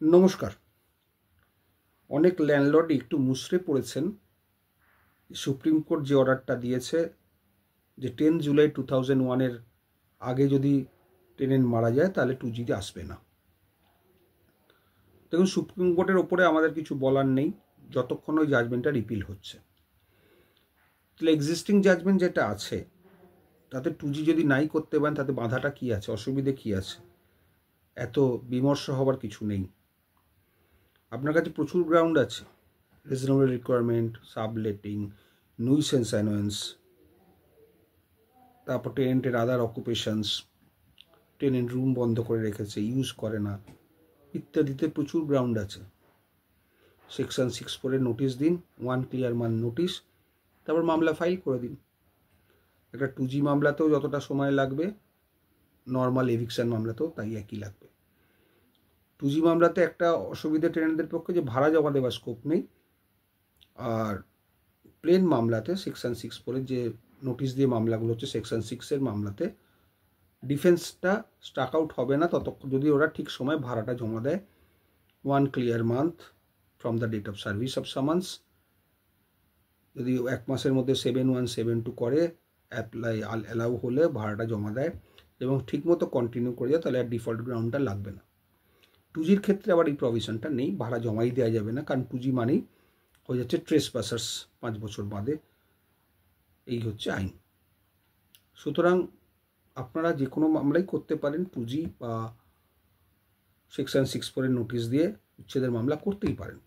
নমস্কার। অনেক ল্যান্ডলর্ড একটু মুষড়ে পড়েছেন সুপ্রিম কোর্ট যে অর্ডারটা দিয়েছে যে 10 জুলাই 2001 আগে যদি টেনেন্ট মারা যায় তাহলে 2G আসবে না। দেখুন, সুপ্রিম কোর্টের ওপরে আমাদের কিছু বলার নেই যতক্ষণ ওই জাজমেন্টটা রিপিল হচ্ছে। তাহলে এক্সিস্টিং জাজমেন্ট যেটা আছে তাতে 2G যদি নাই করতে পারেন তাতে বাধাটা কী আছে, অসুবিধে কী আছে? এত বিমর্ষ হবার কিছু নেই। আপনার কাছে প্রচুর গ্রাউন্ড আছে, রিজনেবল রিকোয়ারমেন্ট, সাবলেটিং, নুইসেন্স অ্যানোয়েন্স, তারপর টেনেন্টের আদার অকুপেশনস, টেনেন্ট রুম বন্ধ করে রেখেছে, ইউজ করে না, ইত্যাদিতে প্রচুর গ্রাউন্ড আছে। সেকশন 6(4) নোটিশ দিন, 1 ক্লিয়ার মান নোটিশ, তারপর মামলা ফাইল করে দিন। একটা 2G মামলাতেও যতটা সময় লাগবে নর্মাল এভিকশন মামলাতেও তাই একই লাগবে। 2G মামলাতে একটা অসুবিধা টেনেন্টদের পক্ষে যে ভাড়া জমা দেওয়ার স্কোপ নেই, আর প্লেন মামলাতে সেকশন 6(4) যে নোটিশ দিয়ে মামলাগুলো হচ্ছে সেকশন 6 মামলাতে ডিফেন্সটা স্টাক আউট হবে না ততক্ষণ যদি ওরা ঠিক সময় ভাড়াটা জমা দেয় 1 clear month from the date of service of summons. যদি 1 মাসের মধ্যে 7172 করে অ্যালাউ হলে ভাড়াটা জমা দেয় এবং ঠিকমতো কন্টিনিউ করে যায় তাহলে আর ডিফল্ট গ্রাউন্ডটা লাগবে না। 2Gর ক্ষেত্রে আবার এই প্রভিশনটা নেই, ভাড়া জমাই দেওয়া যাবে না, কারণ 2G মানেই হয়ে যাচ্ছে ট্রেসপাসার্স 5 বছর বাদে। এই হচ্ছে আইন। সুতরাং আপনারা যে কোনো মামলাই করতে পারেন, 2G বা সেকশন 6(4) নোটিশ দিয়ে উচ্ছেদের মামলা করতেই পারেন।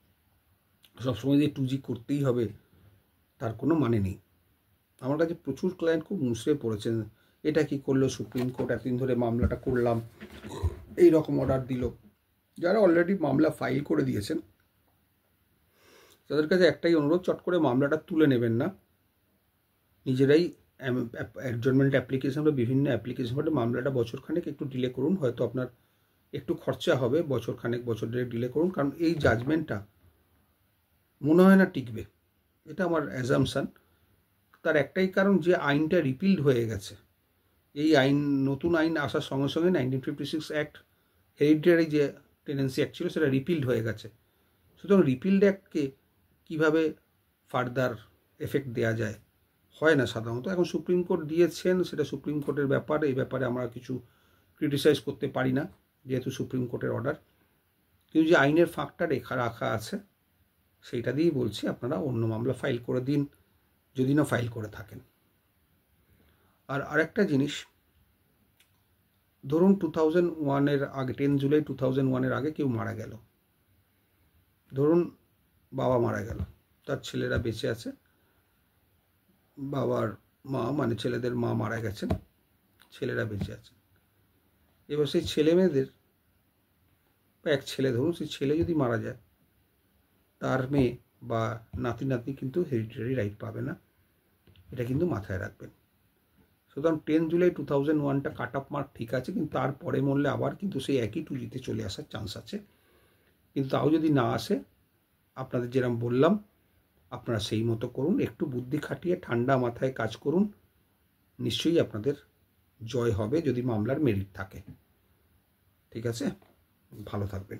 সবসময় যে 2G করতেই হবে তার কোনো মানে নেই। আমার কাছে প্রচুর ক্লায়েন্ট খুব মুষড়ে পড়েছেন, এটা কি করলো সুপ্রিম কোর্ট, এতদিন ধরে মামলাটা করলাম, এই রকম অর্ডার দিল। যারা অলরেডি মামলা ফাইল করে দিয়েছেন তাদের কাছে একটাই অনুরোধ, চট করে মামলাটা তুলে নেবেন না। নিজেরাই অ্যাডজমেন্ট অ্যাপ্লিকেশন বা বিভিন্ন অ্যাপ্লিকেশন করে মামলাটা বছরখানেক একটু ডিলে করুন। হয়তো আপনার একটু খরচা হবে, বছরখানেক বছর দেড়েক ডিলে করুন, কারণ এই জাজমেন্টটা মনে হয় না টিকবে, এটা আমার অ্যাজামশান। তার একটাই কারণ যে আইনটা রিপিল্ড হয়ে গেছে। এই আইন, নতুন আইন আসার সঙ্গে সঙ্গে 1956 অ্যাক্ট, হেরিডিটারি যে টেনেন্সি অ্যাক্ট ছিল সেটা রিপিল্ড হয়ে গেছে। সুতরাং রিপিল্ড অ্যাক্টকে কীভাবে ফার্দার এফেক্ট দেওয়া যায় হয় না সাধারণত। এখন সুপ্রিম কোর্ট দিয়েছেন, সেটা সুপ্রিম কোর্টের ব্যাপার, এই ব্যাপারে আমরা কিছু ক্রিটিসাইজ করতে পারি না যেহেতু সুপ্রিম কোর্টের অর্ডার। কিন্তু যে আইনের ফাঁকটা রাখা আছে সেইটা দিয়েই বলছি, আপনারা অন্য মামলা ফাইল করে দিন যদি না ফাইল করে থাকেন। আর আরেকটা জিনিস, ধরুন 2001 আগে, 10 জুলাই 2001 আগে কেউ মারা গেল, ধরুন বাবা মারা গেল, তার ছেলেরা বেঁচে আছে, বাবার মা মানে ছেলেদের মা মারা গেছেন, ছেলেরা বেঁচে আছে। এবার সেই ছেলে মেয়েদের বা এক ছেলে, ধরুন সেই ছেলে যদি মারা যায় তার মেয়ে বা নাতি নাতনি কিন্তু হেরিডিটারি রাইট পাবে না, এটা কিন্তু মাথায় রাখবেন। সুতরাং 10 জুলাই 2001টা কাট অফ মার্ক ঠিক আছে, কিন্তু তারপরে মরলে আবার কিন্তু সেই একই 2Gতে চলে আসার চান্স আছে। কিন্তু তাও যদি না আসে, আপনাদের যেরকম বললাম আপনারা সেই মতো করুন, একটু বুদ্ধি খাটিয়ে ঠান্ডা মাথায় কাজ করুন, নিশ্চয়ই আপনাদের জয় হবে যদি মামলার মেরিট থাকে। ঠিক আছে, ভালো থাকবেন।